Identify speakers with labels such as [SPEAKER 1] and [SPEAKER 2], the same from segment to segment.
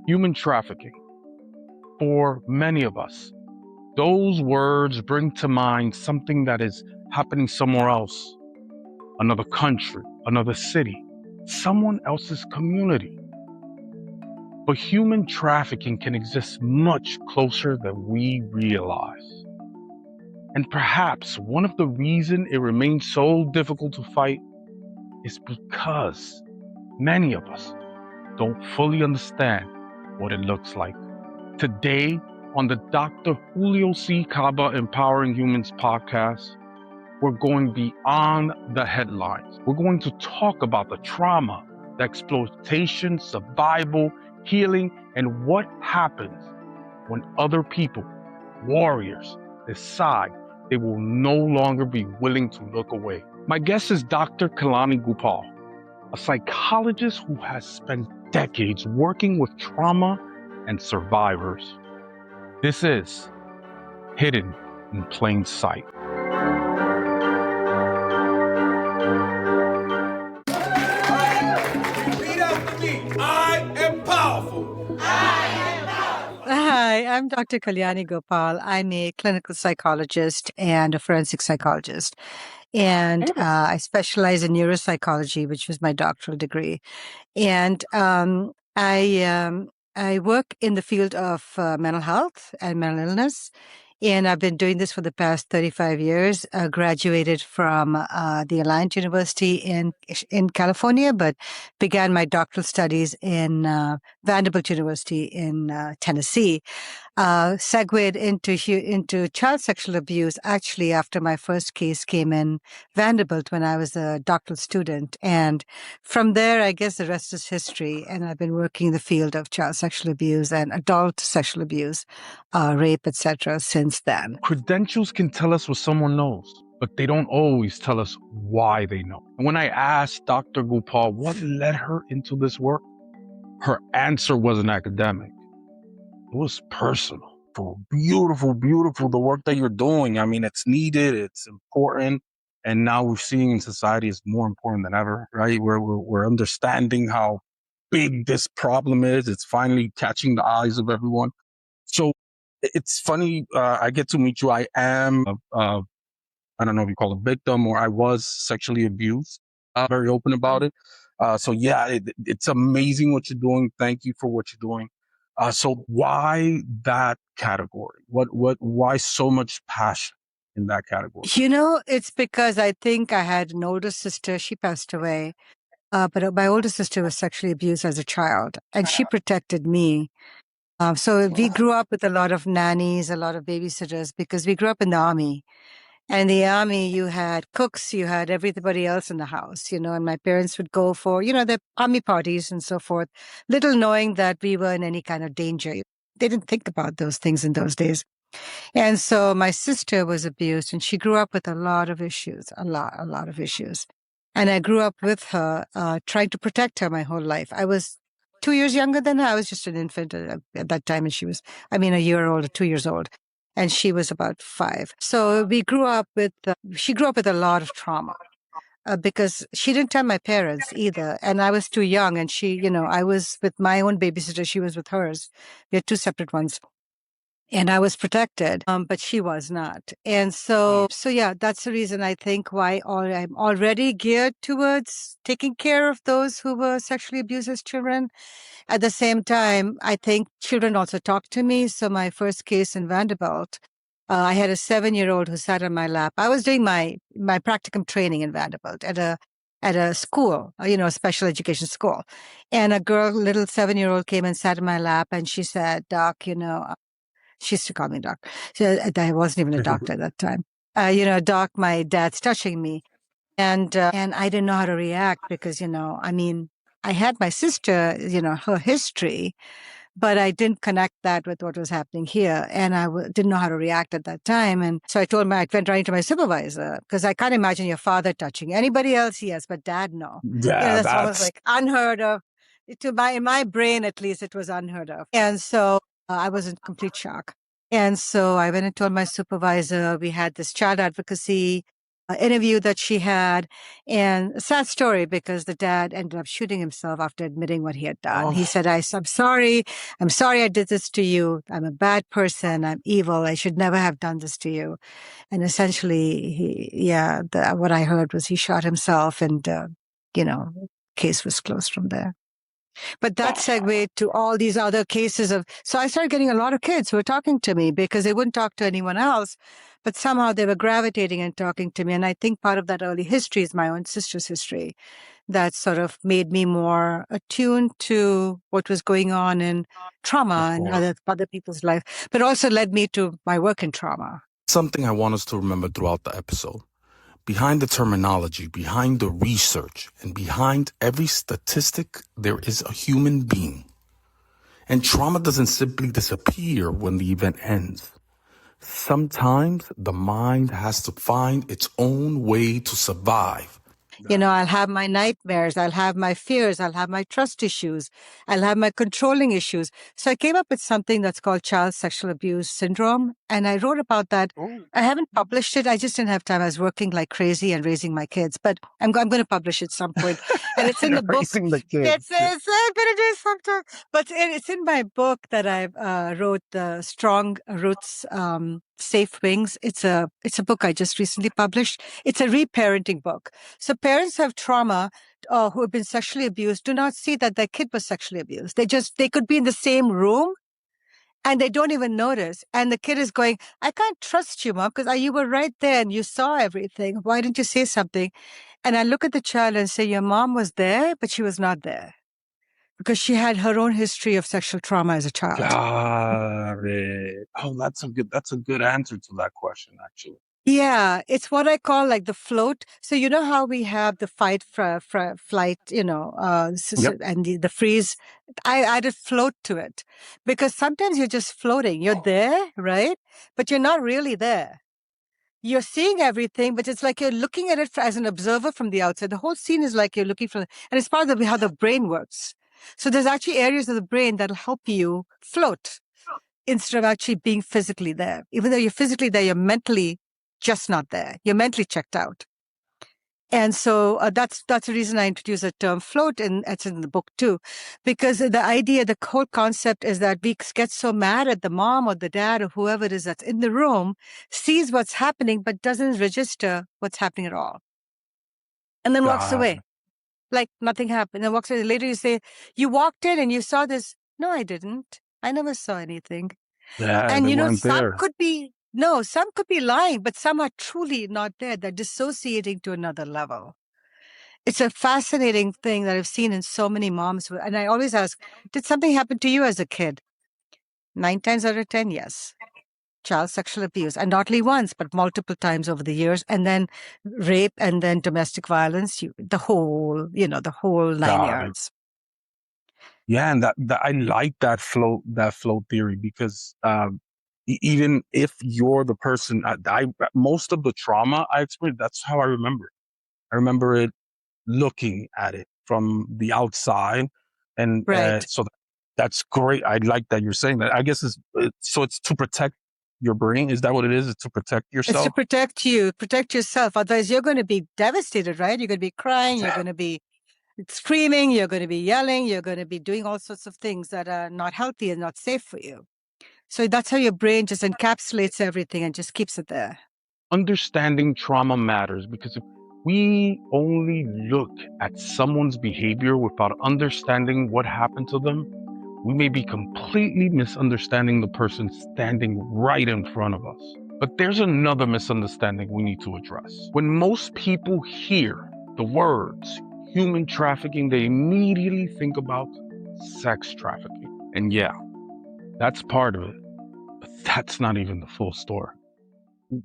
[SPEAKER 1] Human trafficking. For many of us, those words bring to mind something that is happening somewhere else, another country, another city, someone else's community. But human trafficking can exist much closer than we realize. And perhaps one of the reasons it remains so difficult to fight is because many of us don't fully understand what it looks like. Today, on the Dr. Julio C. Caba Empowering Humans Podcast, we're going beyond the headlines. We're going to talk about the trauma, the exploitation, survival, healing, and what happens when other people, warriors, decide they will no longer be willing to look away. My guest is Dr. Kalyani Gopal, a psychologist who has spent decades working with trauma and survivors. This is Hidden in Plain Sight.
[SPEAKER 2] Repeat after me. I am powerful.
[SPEAKER 3] Hi, I'm Dr. Kalyani Gopal. I'm a clinical psychologist and a forensic psychologist. And I specialize in neuropsychology, which was my doctoral degree. And I work in the field of mental health and mental illness. And I've been doing this for the past 35 years. Graduated from the Alliance University in California, but began my doctoral studies in Vanderbilt University in Tennessee. Segued into child sexual abuse actually after my first case came in Vanderbilt when I was a doctoral student. And from there, I guess the rest is history. And I've been working in the field of child sexual abuse and adult sexual abuse, rape, etc. since then.
[SPEAKER 1] Credentials can tell us what someone knows, but they don't always tell us why they know. And when I asked Dr. Gopal what led her into this work, her answer wasn't academic. It was personal. Beautiful, beautiful, the work that you're doing. I mean, it's needed, it's important. And now we're seeing in society it's more important than ever, right? We're understanding how big this problem is. It's finally catching the eyes of everyone. So it's funny, I get to meet you. I am, I don't know if you call it victim, or I was sexually abused. Very open about it. So yeah, it's amazing what you're doing. Thank you for what you're doing. So why that category? Why so much passion in that category?
[SPEAKER 3] It's because I think I had an older sister. She passed away. But my older sister was sexually abused as a child, and she protected me. So we grew up with a lot of nannies, a lot of babysitters, because we grew up in the army. And in the army, you had cooks, you had everybody else in the house, and my parents would go for, the army parties and so forth, little knowing that we were in any kind of danger. They didn't think about those things in those days. And so my sister was abused, and she grew up with a lot of issues, a lot of issues. And I grew up with her, trying to protect her my whole life. I was 2 years younger than her. I was just an infant at that time, and she was, a year old or 2 years old. And she was about 5. So she grew up with a lot of trauma because she didn't tell my parents either. And I was too young. And I was with my own babysitter. She was with hers. We had 2 separate ones. And I was protected, but she was not. And so yeah, that's the reason I think why I'm already geared towards taking care of those who were sexually abused as children. At the same time, I think children also talk to me. So my first case in Vanderbilt, I had a 7-year-old who sat on my lap. I was doing my practicum training in Vanderbilt at a school, a special education school. And a little 7-year-old came and sat in my lap, and she said, "Doc, she used to call me doc. I wasn't even a doctor at that time. Doc, my dad's touching me. And I didn't know how to react because, I had my sister, her history, but I didn't connect that with what was happening here. And I didn't know how to react at that time. And so I went right to my supervisor because I can't imagine your father touching anybody else. Yes, but dad, no.
[SPEAKER 1] Yeah,
[SPEAKER 3] that's almost like unheard of. In my brain, at least, it was unheard of. And so I was in complete shock. And so I went and told my supervisor, we had this child advocacy interview that she had. And a sad story because the dad ended up shooting himself after admitting what he had done. He said, I'm sorry. I'm sorry I did this to you. I'm a bad person. I'm evil. I should never have done this to you. And essentially, what I heard was he shot himself and, case was closed from there. But that segued to all these other cases so I started getting a lot of kids who were talking to me because they wouldn't talk to anyone else, but somehow they were gravitating and talking to me. And I think part of that early history is my own sister's history that sort of made me more attuned to what was going on in trauma and other people's life, but also led me to my work in trauma.
[SPEAKER 1] Something I want us to remember throughout the episode. Behind the terminology, behind the research, and behind every statistic, there is a human being. And trauma doesn't simply disappear when the event ends. Sometimes the mind has to find its own way to survive.
[SPEAKER 3] I'll have my nightmares, I'll have my fears, I'll have my trust issues, I'll have my controlling issues. So I came up with something that's called child sexual abuse syndrome. And I wrote about that. I haven't published it. I just didn't have time. I was working like crazy and raising my kids, but I'm going to publish it at some point. And it's in the book.
[SPEAKER 1] Raising the kids.
[SPEAKER 3] I'm going to do it sometime. But it's in my book that I wrote, The Strong Roots, Safe Wings. It's a book I just recently published. It's a reparenting book. So parents have trauma who have been sexually abused do not see that their kid was sexually abused. They could be in the same room and they don't even notice. And the kid is going, I can't trust you, Mom, because you were right there and you saw everything. Why didn't you say something? And I look at the child and say, your mom was there, but she was not there because she had her own history of sexual trauma as a child.
[SPEAKER 1] Got it. Oh, that's a good answer to that question, actually.
[SPEAKER 3] Yeah, it's what I call like the float. So you know how we have the fight, flight, and the freeze. I added float to it because sometimes you're just floating. You're there, right? But you're not really there. You're seeing everything, but it's like you're looking at it as an observer from the outside. The whole scene is like you're looking from, and it's part of how the brain works. So there's actually areas of the brain that'll help you float instead of actually being physically there. Even though you're physically there, you're mentally just not there. You're mentally checked out. And so that's the reason I introduced the term float, and it's in the book too, because the idea, the whole concept is that we get so mad at the mom or the dad or whoever it is that's in the room, sees what's happening, but doesn't register what's happening at all. And then walks away. Like nothing happened. And walks away. Later you say, you walked in and you saw this. No, I didn't. I never saw anything.
[SPEAKER 1] Yeah,
[SPEAKER 3] and some could be lying, but some are truly not there. They're dissociating to another level. It's a fascinating thing that I've seen in so many moms. And I always ask, did something happen to you as a kid? 9 times out of 10, yes. Child sexual abuse, and not only once, but multiple times over the years, and then rape, and then domestic violence, the whole 9 yards.
[SPEAKER 1] Yeah, and that I like that float theory because even if you're the person, most of the trauma I experienced, that's how I remember it. I remember it looking at it from the outside, and so that's great. I like that you're saying that. I guess it's to protect your brain. Is that what it is? It's to protect yourself?
[SPEAKER 3] It's to protect yourself. Otherwise, you're going to be devastated, right? You're going to be crying. You're going to be screaming. You're going to be yelling. You're going to be doing all sorts of things that are not healthy and not safe for you. So that's how your brain just encapsulates everything and just keeps it there.
[SPEAKER 1] Understanding trauma matters because if we only look at someone's behavior without understanding what happened to them, we may be completely misunderstanding the person standing right in front of us. But there's another misunderstanding we need to address. When most people hear the words human trafficking, they immediately think about sex trafficking. And yeah, that's part of it. But that's not even the full story.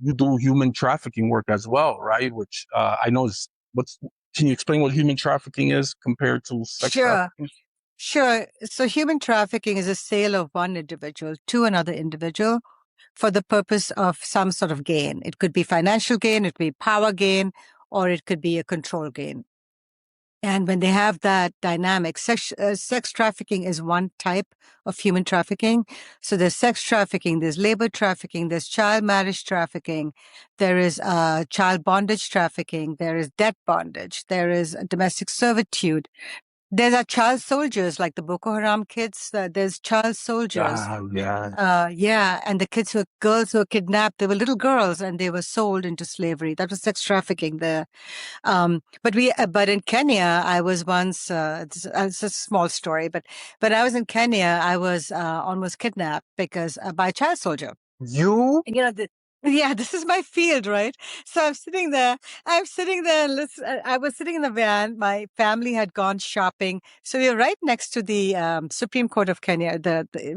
[SPEAKER 1] You do human trafficking work as well, right? Which I know is can you explain what human trafficking is compared to sex trafficking?
[SPEAKER 3] Sure. So human trafficking is a sale of one individual to another individual for the purpose of some sort of gain. It could be financial gain, it could be power gain, or it could be a control gain. And when they have that dynamic, sex trafficking is one type of human trafficking. So there's sex trafficking, there's labor trafficking, there's child marriage trafficking, there is child bondage trafficking, there is debt bondage, there is domestic servitude. There are child soldiers like the Boko Haram kids. There's child soldiers. Yeah, and the girls who were kidnapped, they were little girls and they were sold into slavery. That was sex trafficking there. But in Kenya, I was once, it's a small story, but I was in Kenya, I was almost kidnapped because by a child soldier.
[SPEAKER 1] You?
[SPEAKER 3] And, yeah, this is my field, right? So I'm sitting there, I was sitting in the van. My family had gone shopping. So we were right next to the Supreme Court of Kenya,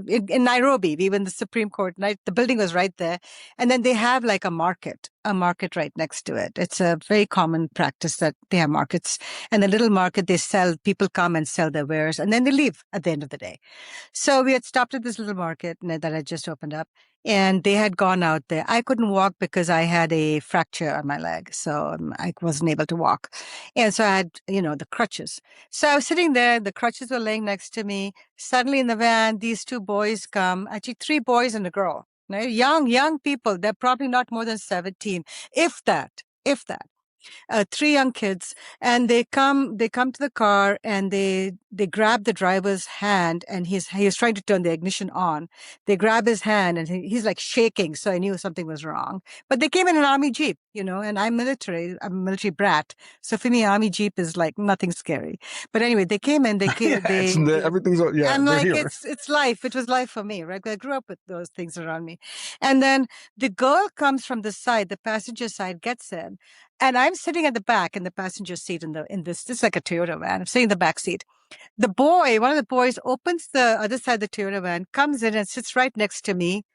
[SPEAKER 3] in Nairobi. We were in the Supreme Court, right? The building was right there. And then they have like a market right next to it. It's a very common practice that they have markets. And the little market, people come and sell their wares and then they leave at the end of the day. So we had stopped at this little market that had just opened up. And they had gone out there. I couldn't walk because I had a fracture on my leg. So I wasn't able to walk. And so I had, the crutches. So I was sitting there. The crutches were laying next to me. Suddenly in the van, these two boys come, actually 3 boys and a girl, right? Young people. They're probably not more than 17, if that. 3 young kids, and they come to the car and they grab the driver's hand, and he was trying to turn the ignition on. They grab his hand and he's like shaking. So I knew something was wrong, but they came in an army Jeep, and I'm military. I'm a military brat. So for me, army Jeep is like nothing scary. But anyway, they came in,
[SPEAKER 1] everything's,
[SPEAKER 3] I'm like, it's life. It was life for me, right? I grew up with those things around me. And then the girl comes from the side, the passenger side, gets in. And I'm sitting at the back in the passenger seat this is like a Toyota van. I'm sitting in the back seat. One of the boys opens the other side of the Toyota van, comes in and sits right next to me.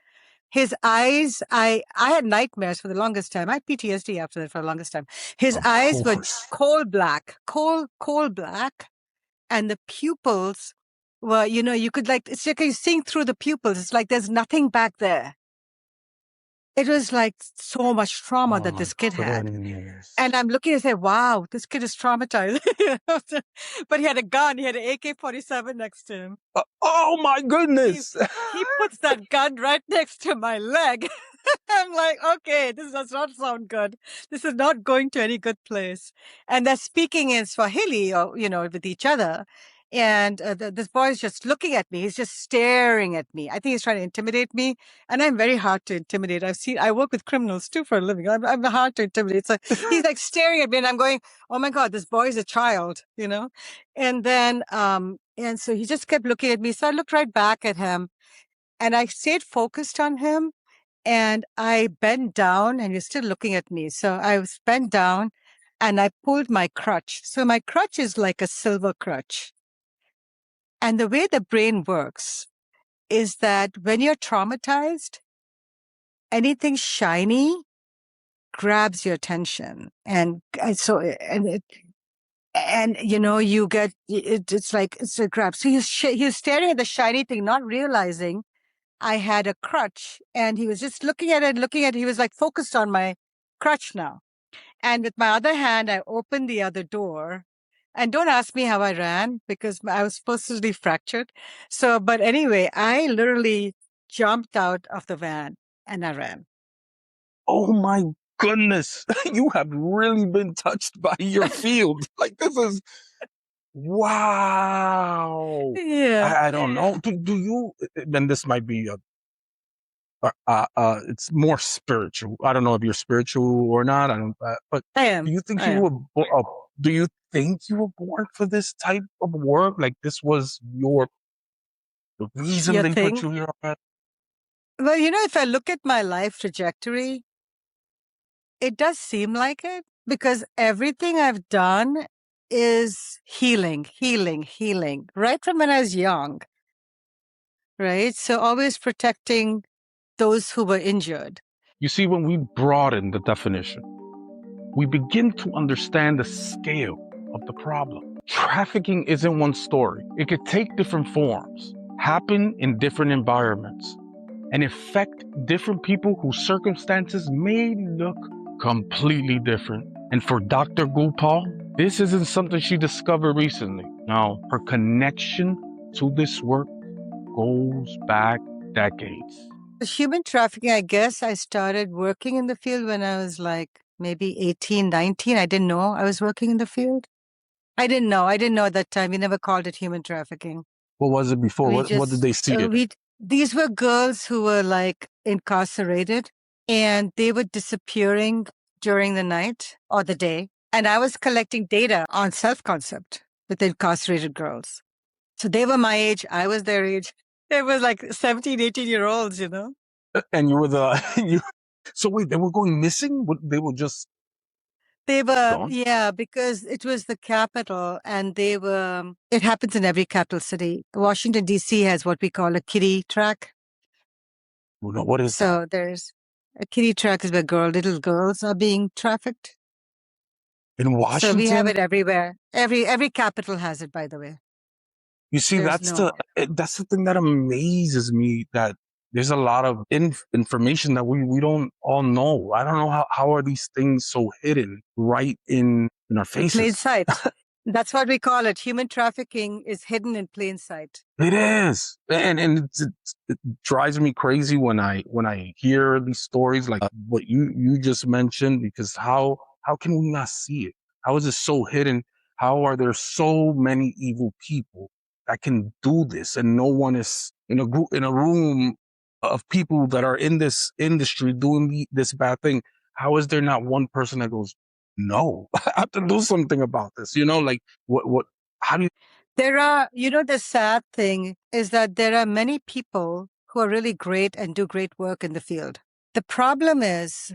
[SPEAKER 3] His eyes, I had nightmares for the longest time. I had PTSD after that for the longest time. His eyes were coal black. And the pupils were, you could it's like you're seeing through the pupils. It's like there's nothing back there. It was like so much trauma that this kid had. And I'm looking and say, wow, this kid is traumatized. But he had a gun. He had an AK-47 next to him.
[SPEAKER 1] Oh my goodness.
[SPEAKER 3] He puts that gun right next to my leg. I'm like, okay, this does not sound good. This is not going to any good place. And they're speaking in Swahili, with each other. And this boy is just looking at me. He's just staring at me. I think he's trying to intimidate me. And I'm very hard to intimidate. I work with criminals too for a living. I'm hard to intimidate. So he's like staring at me and I'm going, oh my God, this boy is a child, And then, and so he just kept looking at me. So I looked right back at him and I stayed focused on him. And I bent down and you're still looking at me. So I was bent down and I pulled my crutch. So my crutch is like a silver crutch. And the way the brain works is that when you're traumatized, anything shiny grabs your attention. And so, you get, it's a grab. So he was staring at the shiny thing, not realizing I had a crutch, and he was just looking at it. He was like focused on my crutch now. And with my other hand, I opened the other door. And don't ask me how I ran because I was supposedly fractured. So, but anyway, I literally jumped out of the van and I ran.
[SPEAKER 1] Oh my goodness. You have really been touched by your field. Like this is, wow.
[SPEAKER 3] Yeah.
[SPEAKER 1] I don't know. Do you, and this might be it's more spiritual. I don't know if you're spiritual or not. I don't, but
[SPEAKER 3] I am.
[SPEAKER 1] Do you think do you think you were born for this type of work? Like this was the reason they put you here?
[SPEAKER 3] Well, if I look at my life trajectory, it does seem like it because everything I've done is healing, right from when I was young, right? So always protecting those who were injured.
[SPEAKER 1] You see, when we broaden the definition, we begin to understand the scale of the problem. Trafficking isn't one story. It could take different forms, happen in different environments, and affect different people whose circumstances may look completely different. And for Dr. Gopal, This isn't something she discovered recently. Now, her connection to this work goes back decades.
[SPEAKER 3] Human trafficking, I guess I started working in the field when I was like maybe 18, 19. I didn't know I was working in the field. I didn't know. I didn't know at that time. We never called it human trafficking.
[SPEAKER 1] What was it before?
[SPEAKER 3] We
[SPEAKER 1] What did
[SPEAKER 3] just,
[SPEAKER 1] they see it?
[SPEAKER 3] these were girls who were like incarcerated and they were disappearing during the night or the day. And I was collecting data on self-concept with the incarcerated girls. So they were my age. I was their age. They were like 17, 18-year-olds, you know?
[SPEAKER 1] And you were so wait, they were going missing? They were just
[SPEAKER 3] They were,
[SPEAKER 1] gone?
[SPEAKER 3] yeah, because it was the capital and they were, it happens in every capital city. Washington, D.C. has what we call a kiddie track.
[SPEAKER 1] Well, no, what is that?
[SPEAKER 3] So there's a kiddie track is where little girls are being trafficked.
[SPEAKER 1] In Washington?
[SPEAKER 3] So we have it everywhere. Every capital has it, by the way.
[SPEAKER 1] You see, that's the thing that amazes me, that there's a lot of information that we don't all know. I don't know how are these things so hidden right in our faces.
[SPEAKER 3] Plain sight. That's what we call it. Human trafficking is hidden in plain sight.
[SPEAKER 1] It is, and it drives me crazy when I hear these stories like what you just mentioned. Because how can we not see it? How is it so hidden? How are there so many evil people that can do this, and no one is in a room of people that are in this industry doing this bad thing? How is there not one person that goes, no, I have to do something about this? You know, like what? How do you?
[SPEAKER 3] There are, the sad thing is that there are many people who are really great and do great work in the field. The problem is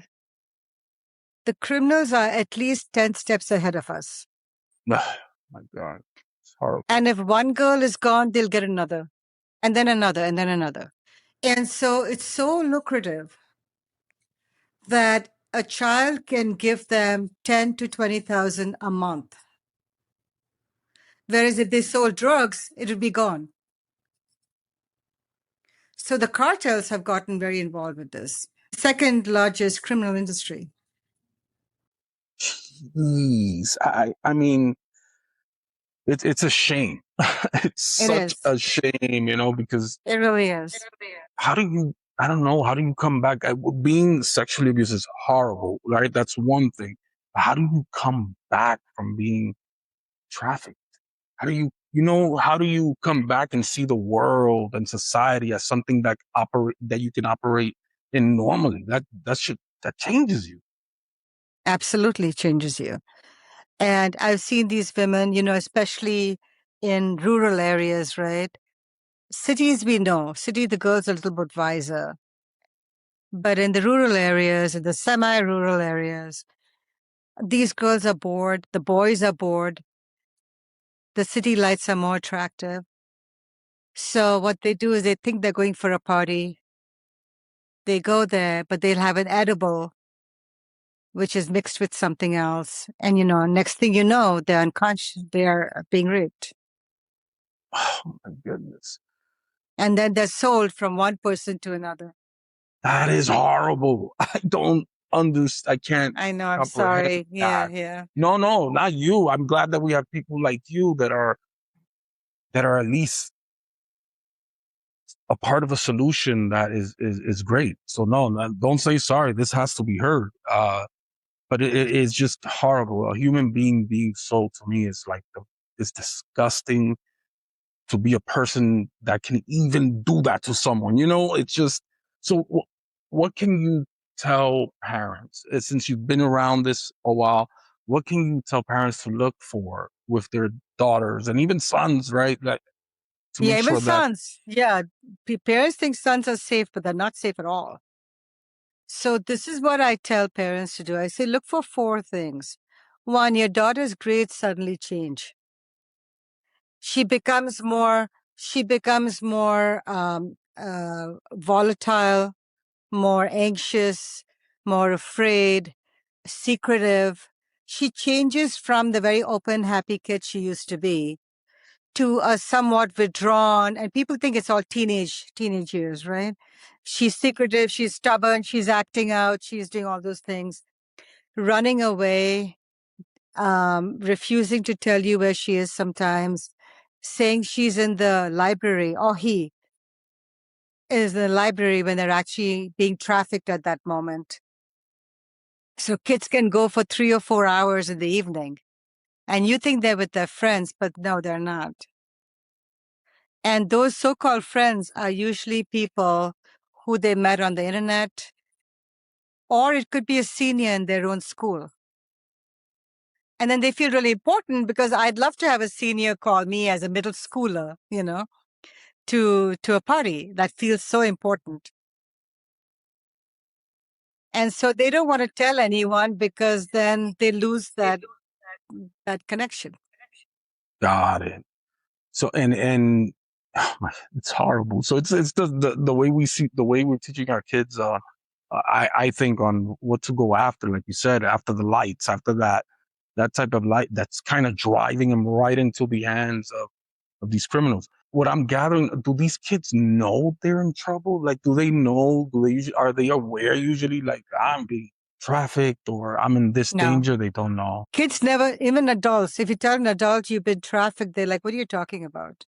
[SPEAKER 3] the criminals are at least 10 steps ahead of us.
[SPEAKER 1] My God, it's horrible.
[SPEAKER 3] And if one girl is gone, they'll get another, and then another, and then another. And so it's so lucrative that a child can give them 10 to 20,000 a month. Whereas if they sold drugs, it would be gone. So the cartels have gotten very involved with this. Second largest criminal industry.
[SPEAKER 1] Jeez, I mean, it's a shame. It's such a shame, because
[SPEAKER 3] it really is.
[SPEAKER 1] How do you? I don't know. How do you come back? Being sexually abused is horrible, right? That's one thing. But how do you come back from being trafficked? How do you? How do you come back and see the world and society as something that you can operate in normally? That changes you.
[SPEAKER 3] Absolutely changes you. And I've seen these women, especially in rural areas, right? Cities, we know. City, the girls are a little bit wiser. But in the rural areas, in the semi-rural areas, these girls are bored. The boys are bored. The city lights are more attractive. So what they do is they think they're going for a party. They go there, but they'll have an edible, which is mixed with something else. And, next thing you know, they're unconscious. They are being raped.
[SPEAKER 1] Oh, my goodness.
[SPEAKER 3] And then they're sold from one person to another.
[SPEAKER 1] That is horrible. I don't understand. I can't.
[SPEAKER 3] I know. I'm sorry.
[SPEAKER 1] That.
[SPEAKER 3] Yeah.
[SPEAKER 1] No, not you. I'm glad that we have people like you that are at least a part of a solution that is great. So no, don't say sorry. This has to be heard. But it is just horrible. A human being sold, to me, is like it's disgusting to be a person that can even do that to someone. It's just so. What can you tell parents, since you've been around this a while? What can you tell parents to look for with their daughters and even sons, right? Like,
[SPEAKER 3] even sons. Yeah. Parents think sons are safe, but they're not safe at all. So this is what I tell parents to do. I say, look for 4 things. 1, your daughter's grades suddenly change. She becomes more volatile, more anxious, more afraid, secretive. She changes from the very open, happy kid she used to be to a somewhat withdrawn, and people think it's all teenage years, right? She's secretive, she's stubborn, she's acting out, she's doing all those things, running away, refusing to tell you where she is sometimes, saying she's in the library, or he is in the library when they're actually being trafficked at that moment. So kids can go for 3 or 4 hours in the evening, and you think they're with their friends, but no, they're not. And those so-called friends are usually people who they met on the internet, or it could be a senior in their own school. And then they feel really important because I'd love to have a senior call me as a middle schooler, to a party. That feels so important. And so they don't want to tell anyone because then they lose that connection.
[SPEAKER 1] Got it. So and it's horrible. So it's the way we're teaching our kids. I think on what to go after, like you said, after the lights, after that type of light, that's kind of driving them right into the hands of these criminals. What I'm gathering, do these kids know they're in trouble? Like, do they know? Are they aware usually? Like, I'm being trafficked or I'm in this
[SPEAKER 3] No.
[SPEAKER 1] danger. They don't know.
[SPEAKER 3] Kids never, even adults, if you tell an adult you've been trafficked, they're like, what are you talking about?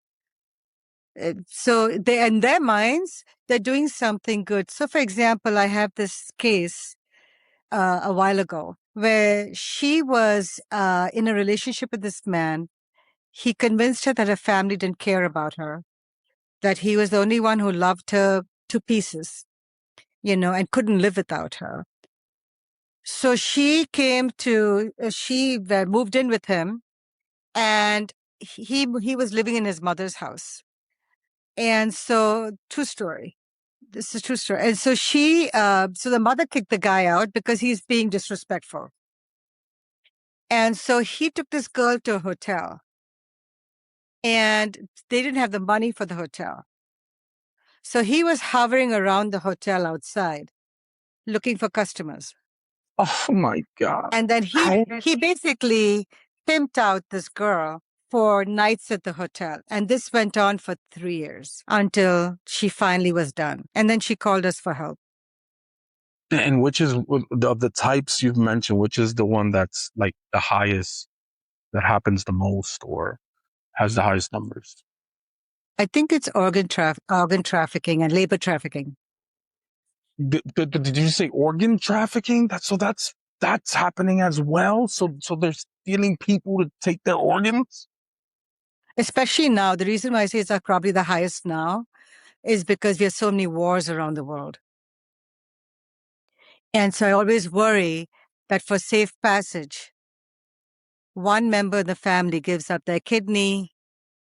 [SPEAKER 3] So they, in their minds, they're doing something good. So for example, I have this case a while ago where she was in a relationship with this man. He convinced her that her family didn't care about her, that he was the only one who loved her to pieces, and couldn't live without her. So she moved in with him, and he was living in his mother's house. And so, true story. This is a true story. And so so the mother kicked the guy out because he's being disrespectful. And so he took this girl to a hotel, and they didn't have the money for the hotel. So he was hovering around the hotel outside, looking for customers.
[SPEAKER 1] Oh my God.
[SPEAKER 3] And then he basically pimped out this girl for nights at the hotel. And this went on for 3 years until she finally was done. And then she called us for help.
[SPEAKER 1] And which is of the types you've mentioned, which is the one that's like the highest, that happens the most or has the highest numbers?
[SPEAKER 3] I think it's organ trafficking and labor trafficking.
[SPEAKER 1] Did you say organ trafficking? That's happening as well. So they're stealing people to take their organs.
[SPEAKER 3] Especially now, the reason why I say it's probably the highest now is because we have so many wars around the world. And so I always worry that for safe passage, one member of the family gives up their kidney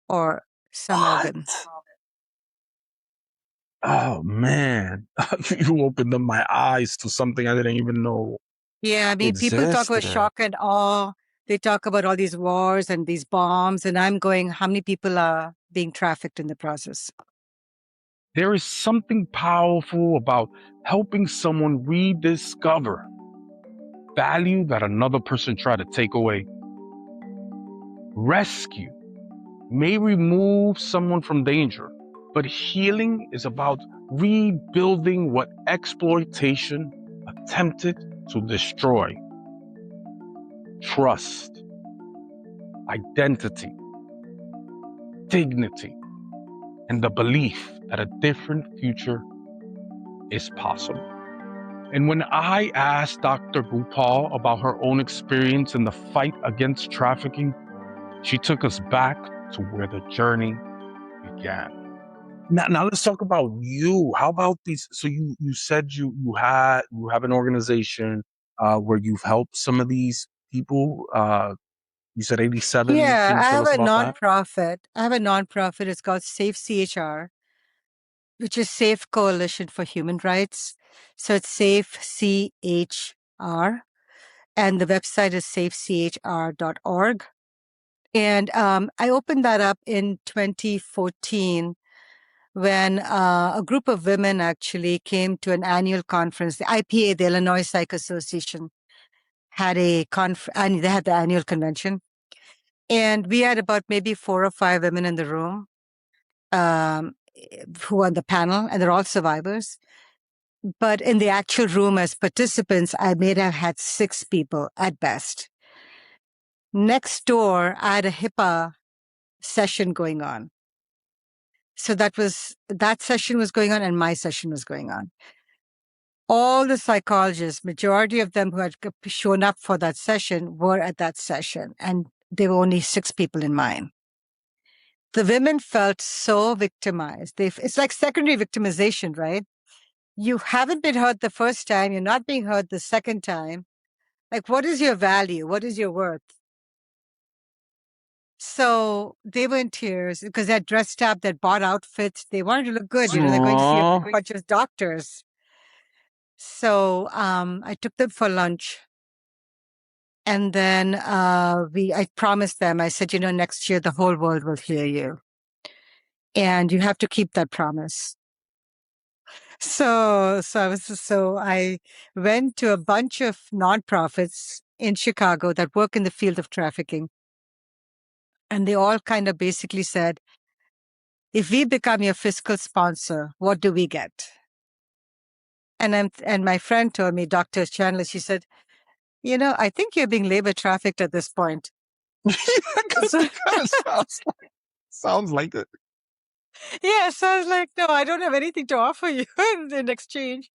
[SPEAKER 3] or some organ.
[SPEAKER 1] Oh man, you opened up my eyes to something I didn't even know.
[SPEAKER 3] Yeah, I mean, people talk about shock and awe. They talk about all these wars and these bombs, and I'm going, how many people are being trafficked in the process?
[SPEAKER 1] There is something powerful about helping someone rediscover value that another person tried to take away. Rescue may remove someone from danger, but healing is about rebuilding what exploitation attempted to destroy. Trust, identity, dignity, and the belief that a different future is possible. And when I asked Dr. Gopal about her own experience in the fight against trafficking, she took us back to where the journey began. Now let's talk about you. How about these? So you said you have an organization where you've helped some of these people. You said 87.
[SPEAKER 3] Yeah, I have a
[SPEAKER 1] nonprofit.
[SPEAKER 3] It's called SAFECHR, which is Safe Coalition for Human Rights. So it's SAFECHR, and the website is safechr.org. And I opened that up in 2014 when a group of women actually came to an annual conference. The IPA, the Illinois Psych Association, had and they had the annual convention. And we had about maybe 4 or 5 women in the room who were on the panel, and they're all survivors. But in the actual room as participants, I may have had 6 people at best. Next door, I had a HIPAA session going on. So that session was going on and my session was going on. All the psychologists, majority of them who had shown up for that session were at that session, and there were only 6 people in mine. The women felt so victimized. It's like secondary victimization, right? You haven't been heard the first time. You're not being heard the second time. Like, what is your value? What is your worth? So they were in tears because they had dressed up, they had bought outfits. They wanted to look good. They're going to see a bunch of doctors. So I took them for lunch. And then I promised them, I said, next year the whole world will hear you. And you have to keep that promise. So I went to a bunch of nonprofits in Chicago that work in the field of trafficking. And they all kind of basically said, if we become your fiscal sponsor, what do we get? And my friend told me, Dr. Chandler, she said, I think you're being labor trafficked at this point.
[SPEAKER 1] It kind of sounds like it.
[SPEAKER 3] Yeah, so I was like, no, I don't have anything to offer you in exchange.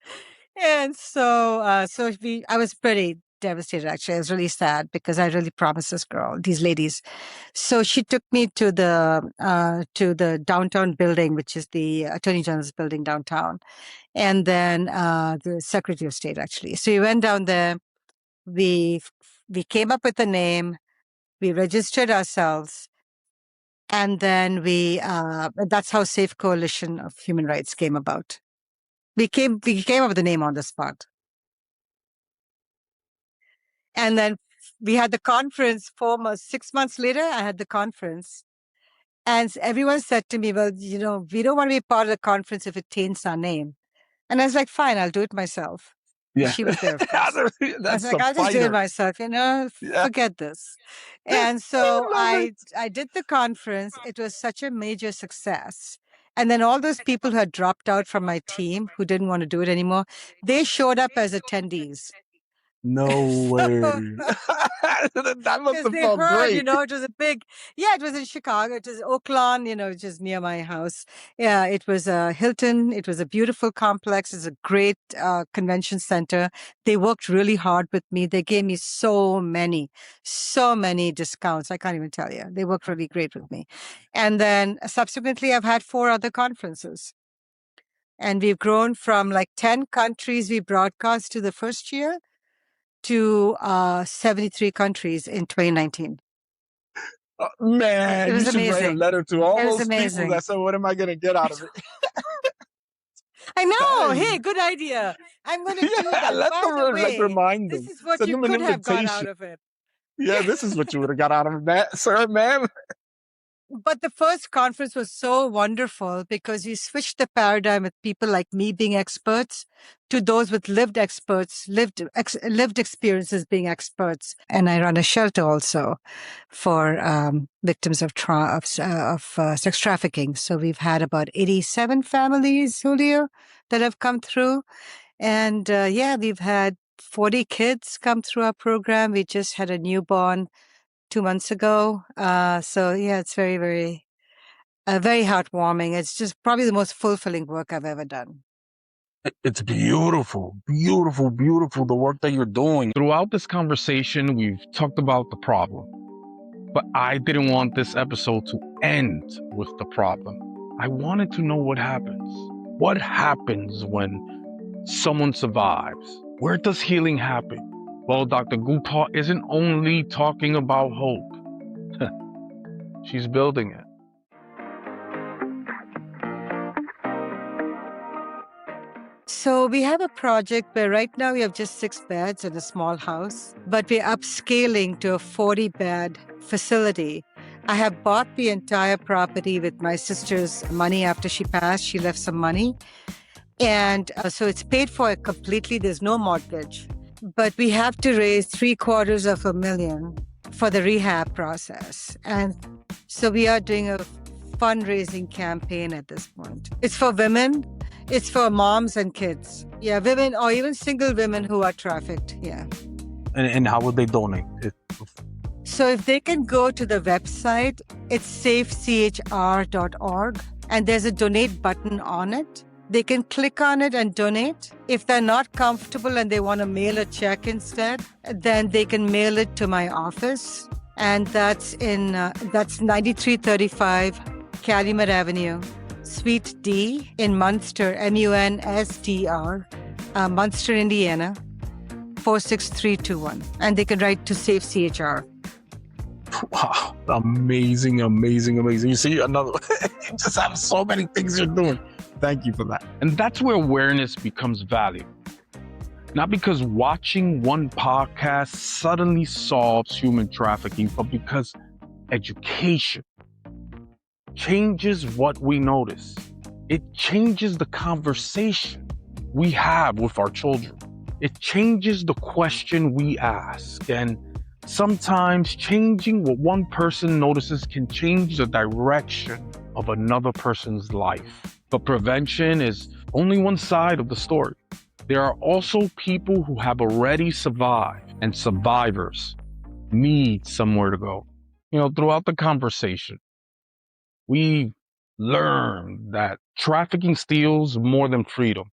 [SPEAKER 3] And so I was pretty devastated, actually. I was really sad because I really promised these ladies. So she took me to the downtown building, which is the Attorney General's building downtown. And then the Secretary of State, actually. So we went down there. We came up with a name. We registered ourselves. And then that's how Safe Coalition of Human Rights came about. We came up with the name on the spot. And then we had the conference 6 months later. I had the conference. And everyone said to me, well, we don't want to be part of the conference if it taints our name. And I was like, fine, I'll do it myself.
[SPEAKER 1] Yeah.
[SPEAKER 3] She was there, of course. I was like, I'll just do it myself, forget this. And so I did the conference. It was such a major success. And then all those people who had dropped out from my team, who didn't want to do it anymore, they showed up as attendees.
[SPEAKER 1] No way. That must have felt great.
[SPEAKER 3] It was it was in Chicago. It was Oakland, which is near my house. Yeah, it was a Hilton. It was a beautiful complex. It's a great convention center. They worked really hard with me. They gave me so many discounts. I can't even tell you. They worked really great with me. And then subsequently, I've had 4 other conferences. And we've grown from like 10 countries we broadcast to the first year to 73 countries in 2019.
[SPEAKER 1] Man,
[SPEAKER 3] it was
[SPEAKER 1] you should
[SPEAKER 3] amazing.
[SPEAKER 1] write a letter to all those
[SPEAKER 3] amazing.
[SPEAKER 1] people that said, what am I going to get out of it?
[SPEAKER 3] I know. Hey, good idea. I'm going to do that.
[SPEAKER 1] Let's remind them.
[SPEAKER 3] This is what you could have got out of it.
[SPEAKER 1] Yeah, this is what you would have got out of that, sir, ma'am.
[SPEAKER 3] But the first conference was so wonderful because you switched the paradigm with people like me being experts to those with lived experiences being experts. And I run a shelter also for victims of sex trafficking. So we've had about 87 families, Julio, that have come through. And we've had 40 kids come through our program. We just had a newborn 2 months ago. It's very, very, very heartwarming. It's just probably the most fulfilling work I've ever done.
[SPEAKER 1] It's beautiful, beautiful, beautiful, the work that you're doing. Throughout this conversation, we've talked about the problem, but I didn't want this episode to end with the problem. I wanted to know what happens. What happens when someone survives? Where does healing happen? Well, Dr. Gopal isn't only talking about hope. She's building it.
[SPEAKER 3] So we have a project where right now we have just 6 beds in a small house, but we're upscaling to a 40-bed facility. I have bought the entire property with my sister's money after she passed. She left some money. And so it's paid for completely. There's no mortgage. But we have to raise $750,000 for the rehab process. And so we are doing a fundraising campaign at this point. It's for women. It's for moms and kids. Yeah, women or even single women who are trafficked. Yeah.
[SPEAKER 1] And how would they donate?
[SPEAKER 3] So if they can go to the website, it's safechr.org, and there's a donate button on it. They can click on it and donate. If they're not comfortable and they want to mail a check instead, then they can mail it to my office. And that's 9335 Calumet Avenue, Suite D in Munster, MUNSTR, Munster, Indiana, 46321. And they can write to SafeCHR.
[SPEAKER 1] Wow. Amazing, amazing, amazing. You see, another, you just have so many things you're doing. Thank you for that. And that's where awareness becomes valuable. Not because watching one podcast suddenly solves human trafficking, but because education changes what we notice. It changes the conversation we have with our children. It changes the question we ask. And sometimes changing what one person notices can change the direction of another person's life. But prevention is only one side of the story. There are also people who have already survived, and survivors need somewhere to go. Throughout the conversation, we learned that trafficking steals more than freedom.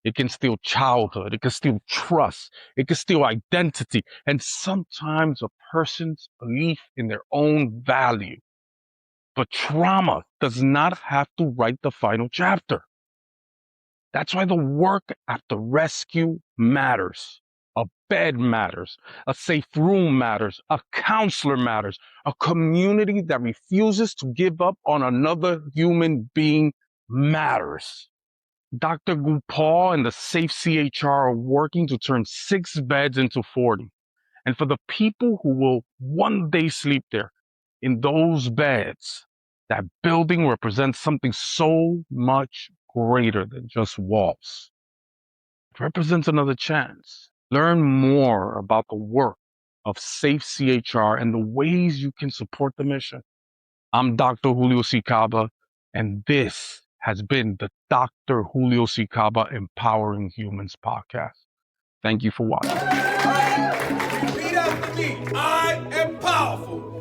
[SPEAKER 1] It can steal childhood, it can steal trust, it can steal identity, and sometimes a person's belief in their own value. But trauma does not have to write the final chapter. That's why the work after rescue matters. A bed matters. A safe room matters. A counselor matters. A community that refuses to give up on another human being matters. Dr. Gopal and the SAFECHR are working to turn 6 beds into 40. And for the people who will one day sleep there, in those beds, that building represents something so much greater than just walls. It represents another chance. Learn more about the work of SAFECHR and the ways you can support the mission. I'm Dr. Julio C. Caba, and this has been the Dr. Julio C. Caba Empowering Humans Podcast. Thank you for watching.
[SPEAKER 2] Repeat after me. I am powerful.